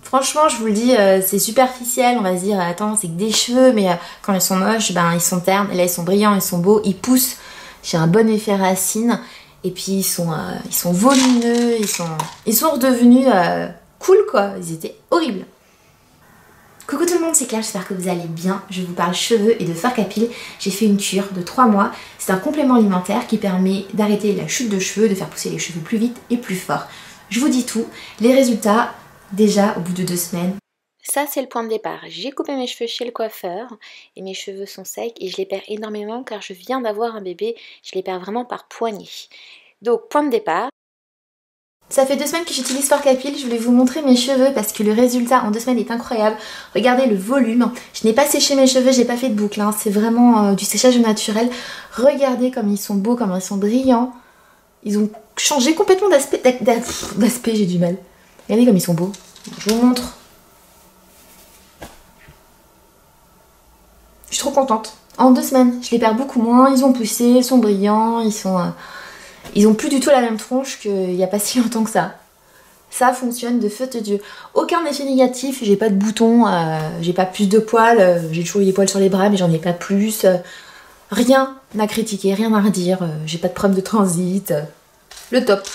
Franchement, je vous le dis, c'est superficiel, on va se dire, attends, c'est que des cheveux, mais quand ils sont moches, ben ils sont ternes, et là ils sont brillants, ils sont beaux, ils poussent, j'ai un bon effet racine, et puis ils sont volumineux, ils sont redevenus cool quoi, ils étaient horribles. Coucou tout le monde, c'est Claire, j'espère que vous allez bien. Je vous parle cheveux et de fard capillaire. J'ai fait une cure de 3 mois. C'est un complément alimentaire qui permet d'arrêter la chute de cheveux, de faire pousser les cheveux plus vite et plus fort. Je vous dis tout, les résultats déjà au bout de 2 semaines. Ça c'est le point de départ. J'ai coupé mes cheveux chez le coiffeur et mes cheveux sont secs et je les perds énormément car je viens d'avoir un bébé. Je les perds vraiment par poignée. Donc point de départ. Ça fait 2 semaines que j'utilise fard capillaire, je voulais vous montrer mes cheveux parce que le résultat en 2 semaines est incroyable. Regardez le volume, je n'ai pas séché mes cheveux, j'ai pas fait de boucle, hein. C'est vraiment du séchage naturel. Regardez comme ils sont beaux, comme ils sont brillants. Ils ont changé complètement d'aspect, j'ai du mal. Regardez comme ils sont beaux, je vous montre. Je suis trop contente. En 2 semaines, je les perds beaucoup moins, ils ont poussé, ils sont brillants, ils ont plus du tout la même tronche qu'il n'y a pas si longtemps que ça. Ça fonctionne de feu de Dieu. Aucun effet négatif, j'ai pas de boutons, j'ai pas plus de poils, j'ai toujours eu des poils sur les bras mais j'en ai pas plus. Rien à critiquer, rien à redire, j'ai pas de problème de transit. Le top.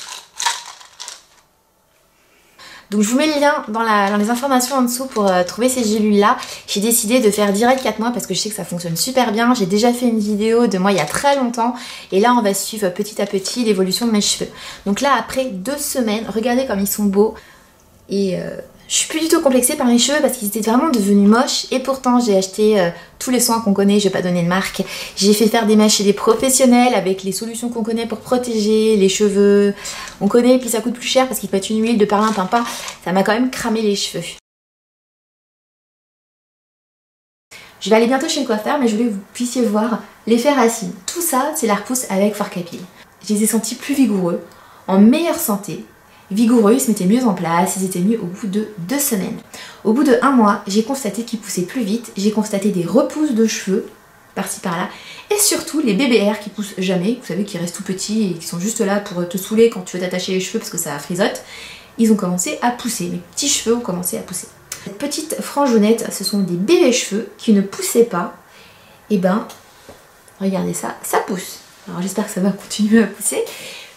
Donc je vous mets le lien dans les informations en dessous pour trouver ces gélules là. J'ai décidé de faire direct 4 mois parce que je sais que ça fonctionne super bien. J'ai déjà fait une vidéo de moi il y a très longtemps et là on va suivre petit à petit l'évolution de mes cheveux. Donc là après 2 semaines, regardez comme ils sont beaux et je suis plus du tout complexée par mes cheveux parce qu'ils étaient vraiment devenus moches et pourtant j'ai acheté tous les soins qu'on connaît, je vais pas donner de marque. J'ai fait faire des mèches chez des professionnels avec les solutions qu'on connaît pour protéger les cheveux. On connaît et puis ça coûte plus cher parce qu'ils mettent une huile de perlimpinpin. Ça m'a quand même cramé les cheveux. Je vais aller bientôt chez le coiffeur mais je voulais que vous puissiez voir l'effet racine. Tout ça c'est la repousse avec fard capillaire. Je les ai sentis plus vigoureux, en meilleure santé. Vigoureux, ils se mettaient mieux en place, ils étaient mieux au bout de 2 semaines. Au bout de 1 mois, j'ai constaté qu'ils poussaient plus vite, j'ai constaté des repousses de cheveux, par-ci par-là, et surtout les BBR qui poussent jamais, vous savez, qui restent tout petits et qui sont juste là pour te saouler quand tu veux t'attacher les cheveux parce que ça frisote, ils ont commencé à pousser, mes petits cheveux ont commencé à pousser. Cette petite frangeonnette, ce sont des bébés cheveux qui ne poussaient pas, et ben, regardez ça, ça pousse. Alors j'espère que ça va continuer à pousser,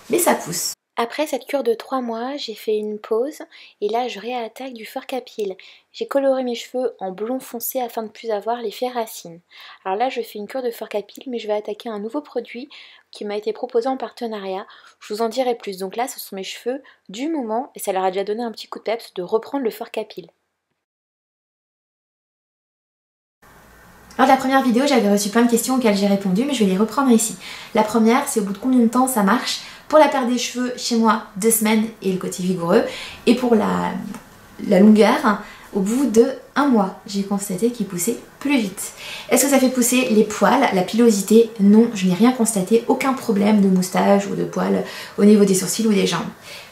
mais ça pousse. Après cette cure de 3 mois, j'ai fait une pause et là je réattaque du fard capillaire. J'ai coloré mes cheveux en blond foncé afin de plus avoir l'effet racine. Alors là je fais une cure de fard capillaire mais je vais attaquer un nouveau produit qui m'a été proposé en partenariat. Je vous en dirai plus. Donc là ce sont mes cheveux du moment et ça leur a déjà donné un petit coup de peps de reprendre le fard capillaire. Lors de la première vidéo, j'avais reçu plein de questions auxquelles j'ai répondu, mais je vais les reprendre ici. La première, c'est au bout de combien de temps ça marche? Pour la perte des cheveux, chez moi, 2 semaines et le côté vigoureux. Et pour la longueur, au bout de 1 mois, j'ai constaté qu'ils poussaient plus vite. Est-ce que ça fait pousser les poils, la pilosité? Non, je n'ai rien constaté, aucun problème de moustache ou de poils au niveau des sourcils ou des jambes.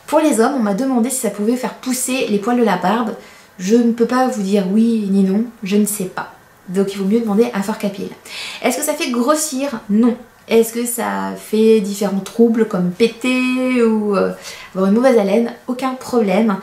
Pour les hommes, on m'a demandé si ça pouvait faire pousser les poils de la barbe. Je ne peux pas vous dire oui ni non, je ne sais pas. Donc il vaut mieux demander un fard capillaire. Est-ce que ça fait grossir? Non. Est-ce que ça fait différents troubles comme péter ou avoir une mauvaise haleine? Aucun problème.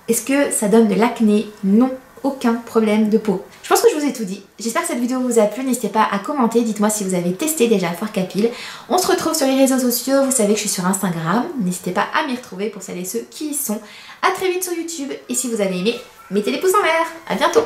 Est-ce que ça donne de l'acné? Non. Aucun problème de peau. Je pense que je vous ai tout dit. J'espère que cette vidéo vous a plu. N'hésitez pas à commenter. Dites-moi si vous avez testé déjà fard capillaire. On se retrouve sur les réseaux sociaux. Vous savez que je suis sur Instagram. N'hésitez pas à m'y retrouver pour celles et ceux qui y sont. A très vite sur YouTube. Et si vous avez aimé, mettez les pouces en l'air. À bientôt.